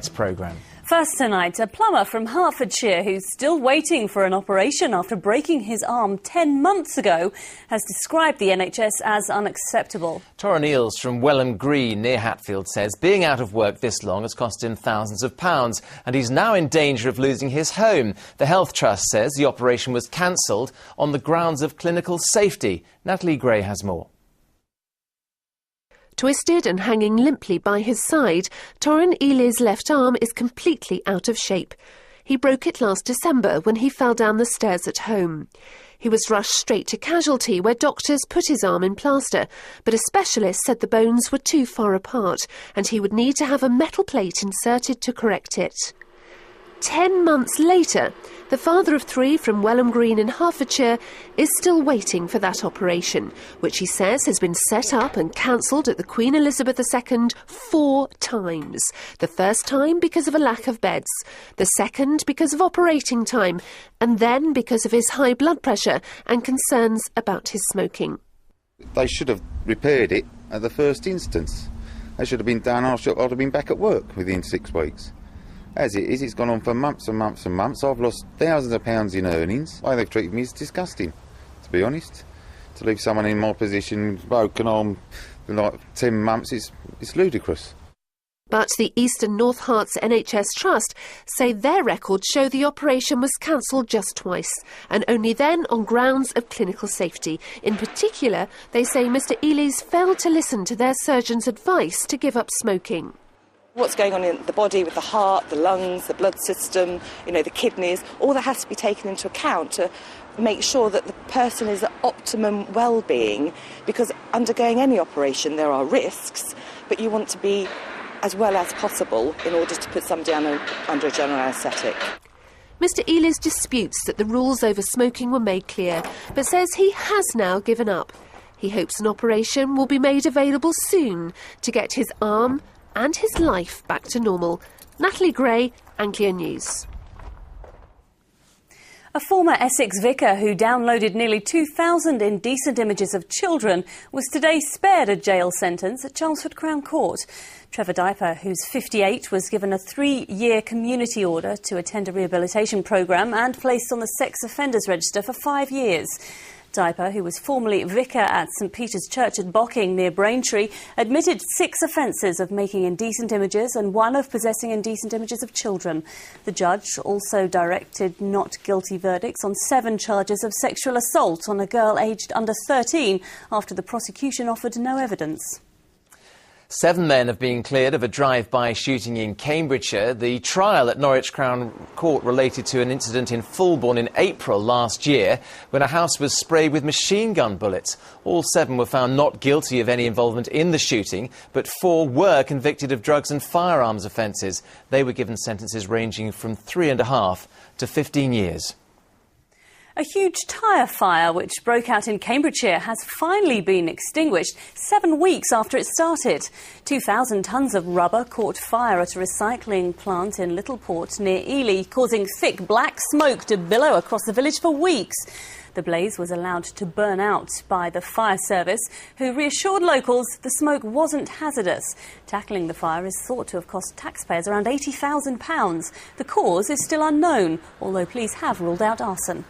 Programme. First tonight, a plumber from Hertfordshire who's still waiting for an operation after breaking his arm 10 months ago has described the NHS as unacceptable. Torrin Eales from Welham Green near Hatfield says being out of work this long has cost him thousands of pounds and he's now in danger of losing his home. The Health Trust says the operation was cancelled on the grounds of clinical safety. Natalie Gray has more. Twisted and hanging limply by his side, Torrin Eales' left arm is completely out of shape. He broke it last December when he fell down the stairs at home. He was rushed straight to casualty where doctors put his arm in plaster, but a specialist said the bones were too far apart and he would need to have a metal plate inserted to correct it. 10 months later, the father of 3 from Welham Green in Hertfordshire is still waiting for that operation, which he says has been set up and cancelled at the Queen Elizabeth II 4 times. The first time because of a lack of beds, the second because of operating time, and then because of his high blood pressure and concerns about his smoking. They should have repaired it at the first instance. They should have been done. I'd have been back at work within 6 weeks. As it is, it's gone on for months and months and months. I've lost thousands of pounds in earnings. The way they've treated me is disgusting, to be honest. To leave someone in my position, broken arm, for like 10 months, it's ludicrous. But the Eastern North Herts NHS Trust say their records show the operation was cancelled just twice, and only then on grounds of clinical safety. In particular, they say Mr Eales failed to listen to their surgeon's advice to give up smoking. What's going on in the body with the heart, the lungs, the blood system, the kidneys, all that has to be taken into account to make sure that the person is at optimum well-being, because undergoing any operation there are risks, but you want to be as well as possible in order to put somebody under a general anaesthetic. Mr Eales disputes that the rules over smoking were made clear, but says he has now given up. He hopes an operation will be made available soon to get his arm and his life back to normal. Natalie Gray, Anglia News. A former Essex vicar who downloaded nearly 2,000 indecent images of children was today spared a jail sentence at Chelmsford Crown Court. Trevor Diaper, who's 58, was given a 3-year community order to attend a rehabilitation programme and placed on the sex offenders register for 5 years. Diaper, who was formerly vicar at St Peter's Church at Bocking near Braintree, admitted 6 offences of making indecent images and 1 of possessing indecent images of children. The judge also directed not guilty verdicts on 7 charges of sexual assault on a girl aged under 13 after the prosecution offered no evidence. 7 men have been cleared of a drive-by shooting in Cambridgeshire. The trial at Norwich Crown Court related to an incident in Fulbourn in April last year when a house was sprayed with machine gun bullets. All 7 were found not guilty of any involvement in the shooting, but 4 were convicted of drugs and firearms offences. They were given sentences ranging from 3.5 to 15 years. A huge tyre fire which broke out in Cambridgeshire has finally been extinguished 7 weeks after it started. 2,000 tonnes of rubber caught fire at a recycling plant in Littleport near Ely, causing thick black smoke to billow across the village for weeks. The blaze was allowed to burn out by the fire service, who reassured locals the smoke wasn't hazardous. Tackling the fire is thought to have cost taxpayers around £80,000. The cause is still unknown, although police have ruled out arson.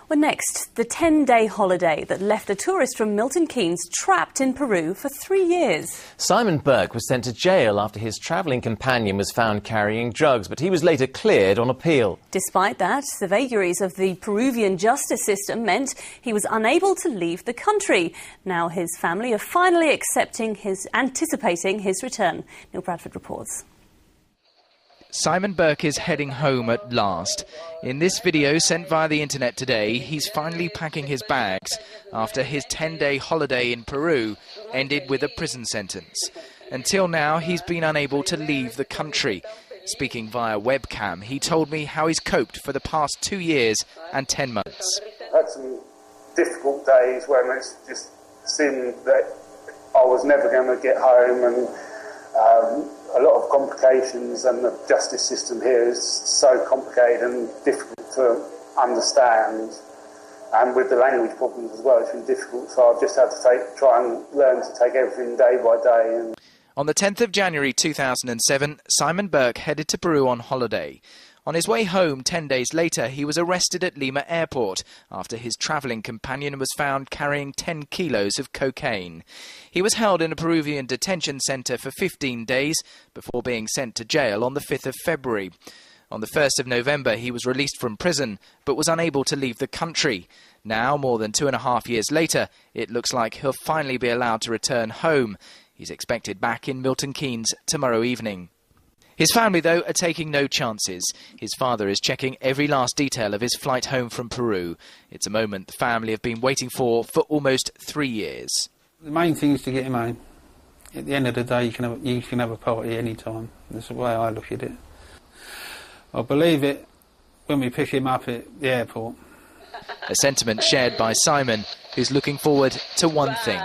Well, next, the 10-day holiday that left a tourist from Milton Keynes trapped in Peru for 3 years. Simon Burke was sent to jail after his travelling companion was found carrying drugs, but he was later cleared on appeal. Despite that, the vagaries of the Peruvian justice system meant he was unable to leave the country. Now his family are finally anticipating his return. Neil Bradford reports. Simon Burke is heading home at last. In this video sent via the internet today, he's finally packing his bags after his 10-day holiday in Peru ended with a prison sentence. Until now, he's been unable to leave the country. Speaking via webcam, he told me how he's coped for the past 2 years and 10 months. I had some difficult days when it's just seemed that I was never going to get home, and a lot of complications, and the justice system here is so complicated and difficult to understand, and with the language problems as well, it's been difficult, so I've just had to try and learn to take everything day by day. On the 10th of January 2007, Simon Burke headed to Peru on holiday. On his way home 10 days later, he was arrested at Lima Airport after his travelling companion was found carrying 10 kilos of cocaine. He was held in a Peruvian detention centre for 15 days before being sent to jail on the 5th of February. On the 1st of November, he was released from prison, but was unable to leave the country. Now, more than 2.5 years later, it looks like he'll finally be allowed to return home. He's expected back in Milton Keynes tomorrow evening. His family, though, are taking no chances. His father is checking every last detail of his flight home from Peru. It's a moment the family have been waiting for almost 3 years. The main thing is to get him home. At the end of the day, you can have a party any time. That's the way I look at it. I believe it when we pick him up at the airport. A sentiment shared by Simon, who's looking forward to one thing.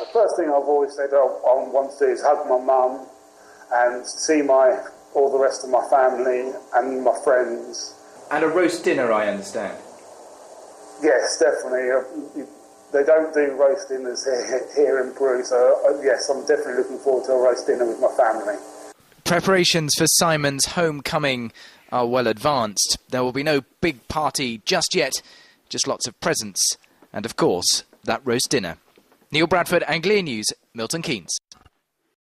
The first thing I've always said I want to do is hug my mum and see all the rest of my family and my friends. And a roast dinner, I understand. Yes, definitely. They don't do roast dinners here in Peru, so yes, I'm definitely looking forward to a roast dinner with my family. Preparations for Simon's homecoming are well advanced. There will be no big party just yet, just lots of presents and, of course, that roast dinner. Neil Bradford, Anglia News, Milton Keynes.